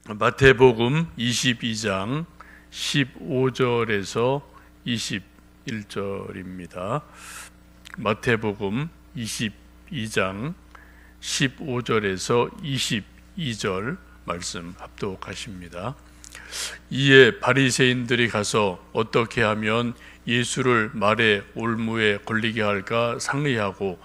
마태복음 22장 15절에서 21절입니다. 마태복음 22장 15절에서 22절 말씀 합독하십니다. 이에 바리새인들이 가서 어떻게 하면 예수를 말의 올무에 걸리게 할까 상의하고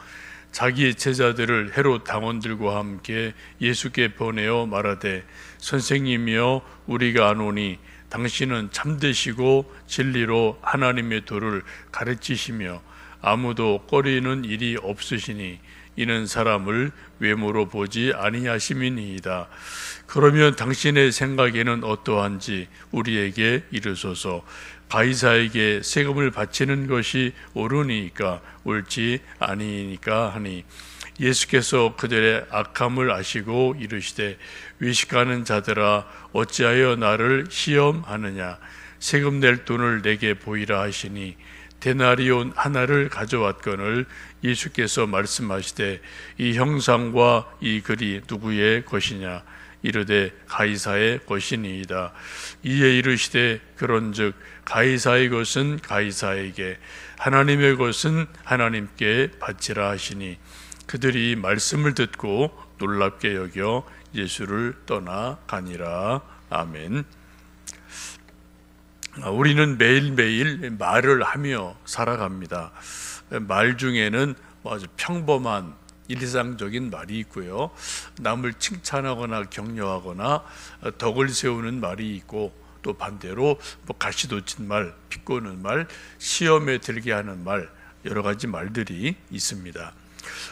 자기 제자들을 헤롯 당원들과 함께 예수께 보내어 말하되, 선생님이여, 우리가 아노니 당신은 참되시고 진리로 하나님의 도를 가르치시며 아무도 꺼리는 일이 없으시니 이는 사람을 외모로 보지 아니하심이니이다. 그러면 당신의 생각에는 어떠한지 우리에게 이르소서. 가이사에게 세금을 바치는 것이 옳으니까 옳지 아니니까 하니, 예수께서 그들의 악함을 아시고 이르시되, 외식하는 자들아, 어찌하여 나를 시험하느냐? 세금 낼 돈을 내게 보이라 하시니 데나리온 하나를 가져왔거늘 예수께서 말씀하시되, 이 형상과 이 글이 누구의 것이냐? 이르되 가이사의 것이니이다. 이에 이르시되, 그런즉 가이사의 것은 가이사에게, 하나님의 것은 하나님께 바치라 하시니, 그들이 말씀을 듣고 놀랍게 여겨 예수를 떠나가니라. 아멘. 우리는 매일매일 말을 하며 살아갑니다. 말 중에는 아주 평범한 일상적인 말이 있고요, 남을 칭찬하거나 격려하거나 덕을 세우는 말이 있고, 또 반대로 가시돋친 말, 비꼬는 말, 시험에 들게 하는 말, 여러 가지 말들이 있습니다.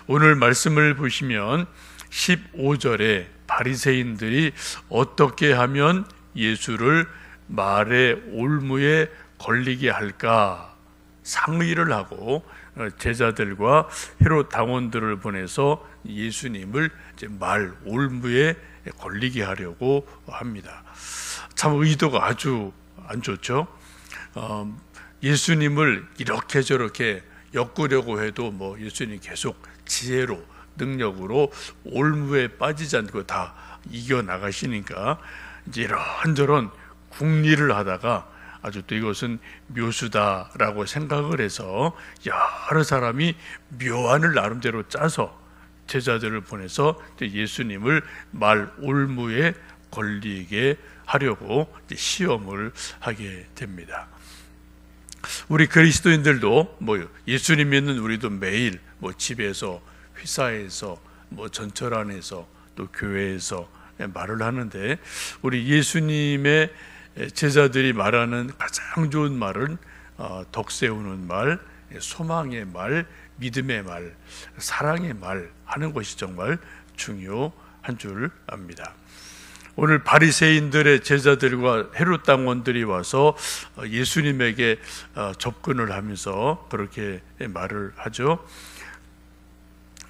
오늘 말씀을 보시면 15절에 바리새인들이 어떻게 하면 예수를 말의 올무에 걸리게 할까 상의를 하고 제자들과 헤롯 당원들을 보내서 예수님을 말 올무에 걸리게 하려고 합니다. 참 의도가 아주 안 좋죠. 예수님을 이렇게 저렇게 엮으려고 해도 예수님 계속 지혜로, 능력으로 올무에 빠지지 않고 다 이겨나가시니까 이제 이런저런 궁리를 하다가 아주 또 이것은 묘수다라고 생각을 해서 여러 사람이 묘안을 나름대로 짜서 제자들을 보내서 예수님을 말 올무에 걸리게 하려고 시험을 하게 됩니다. 우리 그리스도인들도 예수님 믿는 우리도 매일 집에서, 회사에서, 전철 안에서, 또 교회에서 말을 하는데, 우리 예수님의 제자들이 말하는 가장 좋은 말은 덕 세우는 말, 소망의 말, 믿음의 말, 사랑의 말 하는 것이 정말 중요한 줄 압니다. 오늘 바리새인들의 제자들과 헤롯 당원들이 와서 예수님에게 접근을 하면서 그렇게 말을 하죠.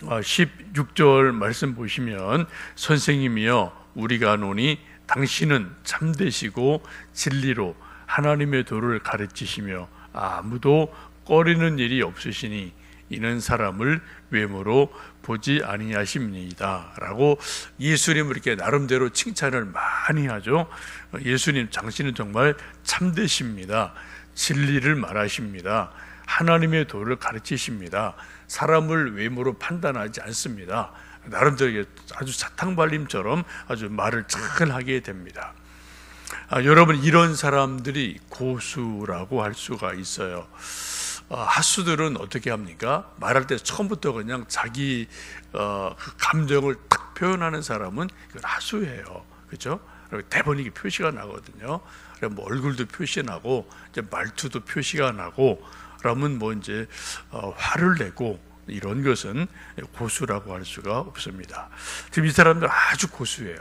16절 말씀 보시면, 선생님이여, 우리가 아노니 당신은 참되시고 진리로 하나님의 도를 가르치시며 아무도 꺼리는 일이 없으시니 이는 사람을 외모로 보지 아니하심이니이다 라고 예수님을 이렇게 나름대로 칭찬을 많이 하죠. 예수님, 당신은 정말 참되십니다. 진리를 말하십니다. 하나님의 도를 가르치십니다. 사람을 외모로 판단하지 않습니다. 나름대로 아주 사탕발림처럼 아주 말을 잘 하게 됩니다. 여러분, 이런 사람들이 고수라고 할 수가 있어요. 핫수들은 어떻게 합니까? 말할 때 처음부터 그냥 자기 그 감정을 딱 표현하는 사람은 이건 핫수예요. 그렇죠? 대본이 표시가 나거든요. 얼굴도 표시나고 말투도 표시가 나고, 그러면 이제 화를 내고, 이런 것은 고수라고 할 수가 없습니다. 지금 이 사람들 아주 고수예요.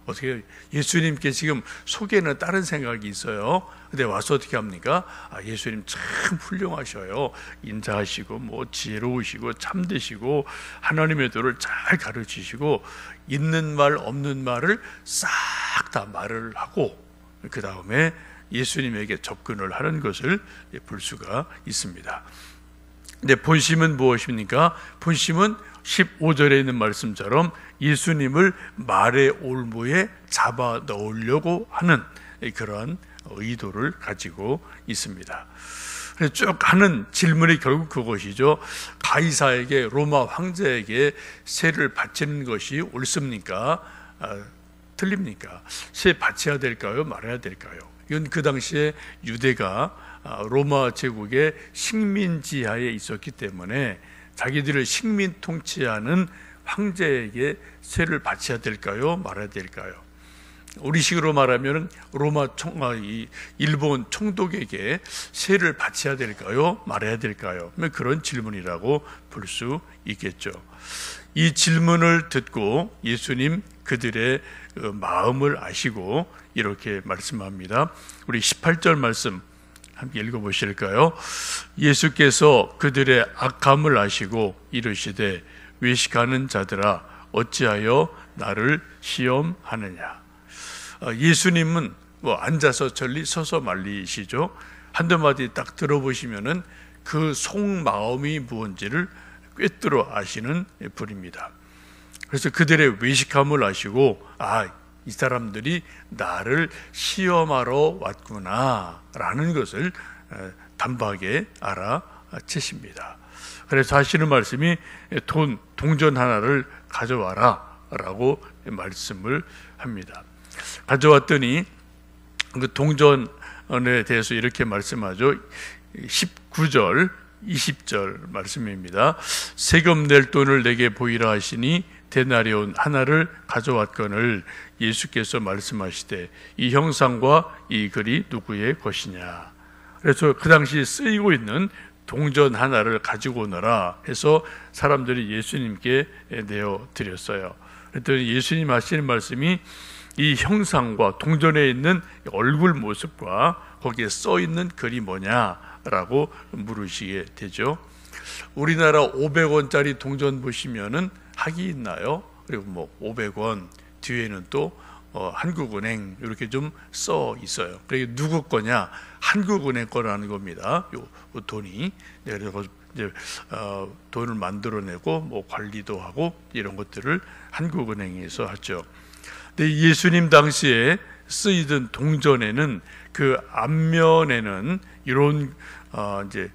어떻게 예수님께 지금 속에는 다른 생각이 있어요. 근데 와서 어떻게 합니까? 예수님 참 훌륭하셔요. 인자하시고 지혜로우시고 참되시고 하나님의 도를 잘 가르치시고, 있는 말 없는 말을 싹 다 말을 하고 그 다음에 예수님에게 접근을 하는 것을 볼 수가 있습니다. 근데 본심은 무엇입니까? 본심은 15절에 있는 말씀처럼 예수님을 말의 올무에 잡아 넣으려고 하는 그러한 의도를 가지고 있습니다. 쭉 하는 질문이 결국 그것이죠. 가이사에게, 로마 황제에게 세를 바치는 것이 옳습니까? 틀립니까? 세 바쳐야 될까요? 말아야 될까요? 이건 그 당시에 유대가 로마 제국의 식민지하에 있었기 때문에 자기들을 식민 통치하는 황제에게 세를 바쳐야 될까요? 말아야 될까요? 우리식으로 말하면 일본 총독에게 세를 바쳐야 될까요? 말아야 될까요? 그런 질문이라고 볼 수 있겠죠. 이 질문을 듣고 예수님 그들의 마음을 아시고 이렇게 말씀합니다. 우리 18절 말씀 함께 읽어보실까요? 예수께서 그들의 악함을 아시고 이르시되 외식하는 자들아 어찌하여 나를 시험하느냐. 예수님은 앉아서 천리 서서 말리시죠. 한두 마디 딱 들어보시면은 그 속마음이 무언지를 꿰뚫어 아시는 분입니다. 그래서 그들의 외식함을 아시고 이 사람들이 나를 시험하러 왔구나 라는 것을 단박에 알아채십니다. 그래서 하시는 말씀이 동전 하나를 가져와라 라고 말씀을 합니다. 가져왔더니 그 동전에 대해서 이렇게 말씀하죠. 19절 20절 말씀입니다. 세금 낼 돈을 내게 보이라 하시니 데나리온 하나를 가져왔거늘 예수께서 말씀하시되 이 형상과 이 글이 누구의 것이냐. 그래서 그 당시 쓰이고 있는 동전 하나를 가지고 오너라 해서 사람들이 예수님께 내어 드렸어요. 그랬더니 예수님 하시는 말씀이 이 형상과 동전에 있는 얼굴 모습과 거기에 써 있는 글이 뭐냐라고 물으시게 되죠. 우리나라 500원짜리 동전 보시면은 학이 있나요? 그리고 500원 뒤에는 또 한국은행 이렇게 좀 써 있어요. 그게 누구 거냐? 한국은행 거라는 겁니다. 요 돈이. 그래서 이제 돈을 만들어내고 관리도 하고 이런 것들을 한국은행에서 하죠. 근데 예수님 당시에 쓰이던 동전에는 그 앞면에는 이런 이제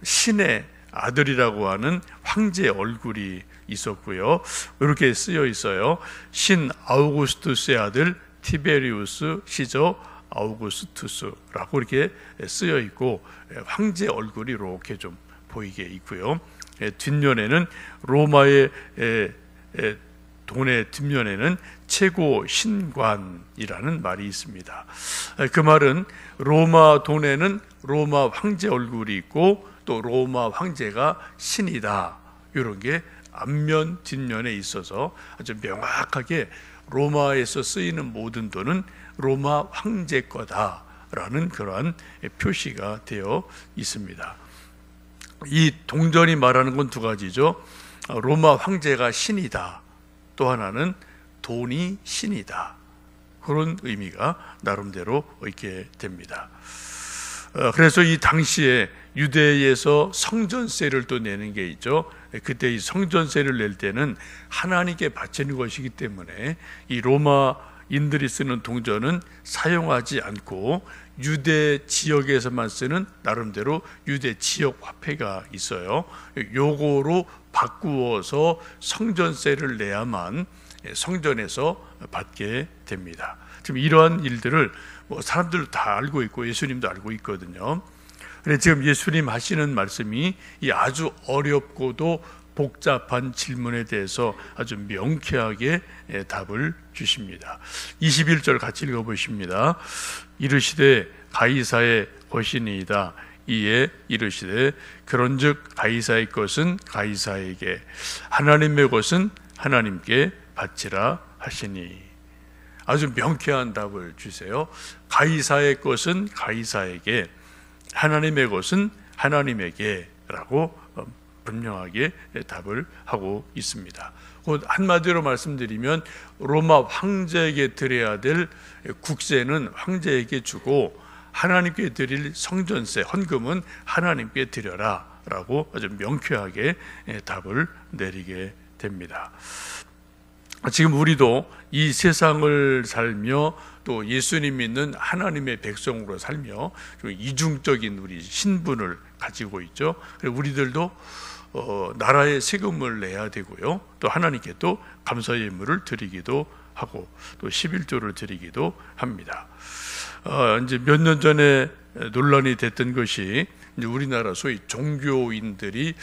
신의 아들이라고 하는 황제의 얼굴이 있었고요. 이렇게 쓰여 있어요. 신 아우구스투스의 아들 티베리우스 시저 아우구스투스라고 이렇게 쓰여 있고 황제 얼굴이 이렇게 좀 보이게 있고요. 뒷면에는 로마의 돈의 뒷면에는 최고 신관이라는 말이 있습니다. 그 말은 로마 돈에는 로마 황제 얼굴이 있고 또 로마 황제가 신이다. 이런 게 앞면 뒷면에 있어서 아주 명확하게 로마에서 쓰이는 모든 돈은 로마 황제 거다라는 그러한 표시가 되어 있습니다. 이 동전이 말하는 건 두 가지죠. 로마 황제가 신이다. 또 하나는 돈이 신이다. 그런 의미가 나름대로 있게 됩니다. 그래서 이 당시에 유대에서 성전세를 또 내는 게 있죠. 그때 이 성전세를 낼 때는 하나님께 바치는 것이기 때문에 이 로마인들이 쓰는 동전은 사용하지 않고 유대 지역에서만 쓰는 나름대로 유대 지역 화폐가 있어요. 요거로 바꾸어서 성전세를 내야만 성전에서 받게 됩니다. 지금 이러한 일들을 사람들 다 알고 있고 예수님도 알고 있거든요. 그런데 지금 예수님 하시는 말씀이 이 아주 어렵고도 복잡한 질문에 대해서 아주 명쾌하게 답을 주십니다. 21절 같이 읽어보십니다. 이르시되 가이사의 것이니이다. 이에 이르시되 그런즉 가이사의 것은 가이사에게 하나님의 것은 하나님께 바치라 하시니. 아주 명쾌한 답을 주세요. 가이사의 것은 가이사에게, 하나님의 것은 하나님에게라고 분명하게 답을 하고 있습니다. 곧 한마디로 말씀드리면 로마 황제에게 드려야 될 국세는 황제에게 주고 하나님께 드릴 성전세, 헌금은 하나님께 드려라 라고 아주 명쾌하게 답을 내리게 됩니다. 지금 우리도 이 세상을 살며 또 예수님 믿는 하나님의 백성으로 살며 좀 이중적인 우리 신분을 가지고 있죠. 그래서 우리들도 나라의 세금을 내야 되고요. 또 하나님께 또 감사의 예물을 드리기도 하고 또 11조를 드리기도 합니다. 이제 몇 년 전에 논란이 됐던 것이 이제 우리나라 소위 종교인들이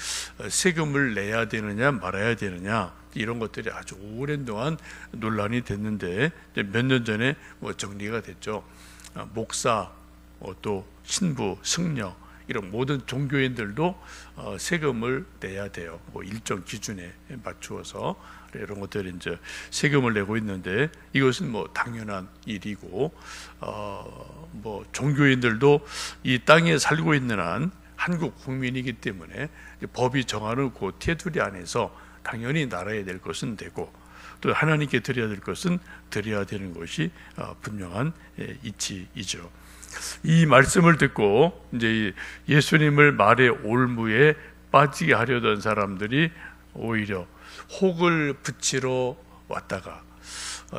세금을 내야 되느냐 말아야 되느냐 이런 것들이 아주 오랜 동안 논란이 됐는데 몇 년 전에 정리가 됐죠. 목사, 또 신부, 승려 이런 모든 종교인들도 세금을 내야 돼요. 일정 기준에 맞추어서 이런 것들이 이제 세금을 내고 있는데 이것은 당연한 일이고 종교인들도 이 땅에 살고 있는 한 한국 국민이기 때문에 법이 정하는 그 테두리 안에서 당연히 나라에 낼 것은 되고 또 하나님께 드려야 될 것은 드려야 되는 것이 분명한 이치이죠. 이 말씀을 듣고 이제 예수님을 말의 올무에 빠지게 하려던 사람들이 오히려 혹을 붙이러 왔다가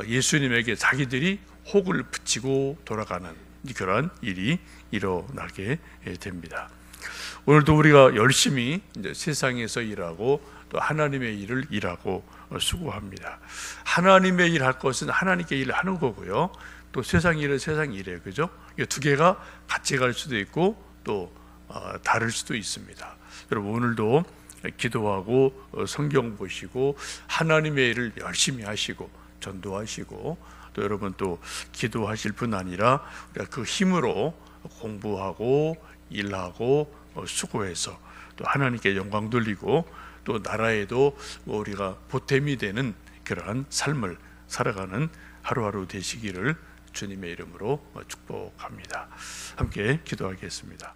예수님에게 자기들이 혹을 붙이고 돌아가는 그런 일이 일어나게 됩니다. 오늘도 우리가 열심히 이제 세상에서 일하고 또 하나님의 일을 일하고 수고합니다. 하나님의 일 할 것은 하나님께 일을 하는 거고요. 또 세상 일은 세상 일이에요. 그죠? 이 두 개가 같이 갈 수도 있고 또 다를 수도 있습니다. 여러분 오늘도 기도하고 성경 보시고 하나님의 일을 열심히 하시고 전도하시고 또 여러분 또 기도하실 뿐 아니라 그 힘으로 공부하고 일하고 수고해서 또 하나님께 영광 돌리고 또 나라에도 우리가 보탬이 되는 그러한 삶을 살아가는 하루하루 되시기를 주님의 이름으로 축복합니다. 함께 기도하겠습니다.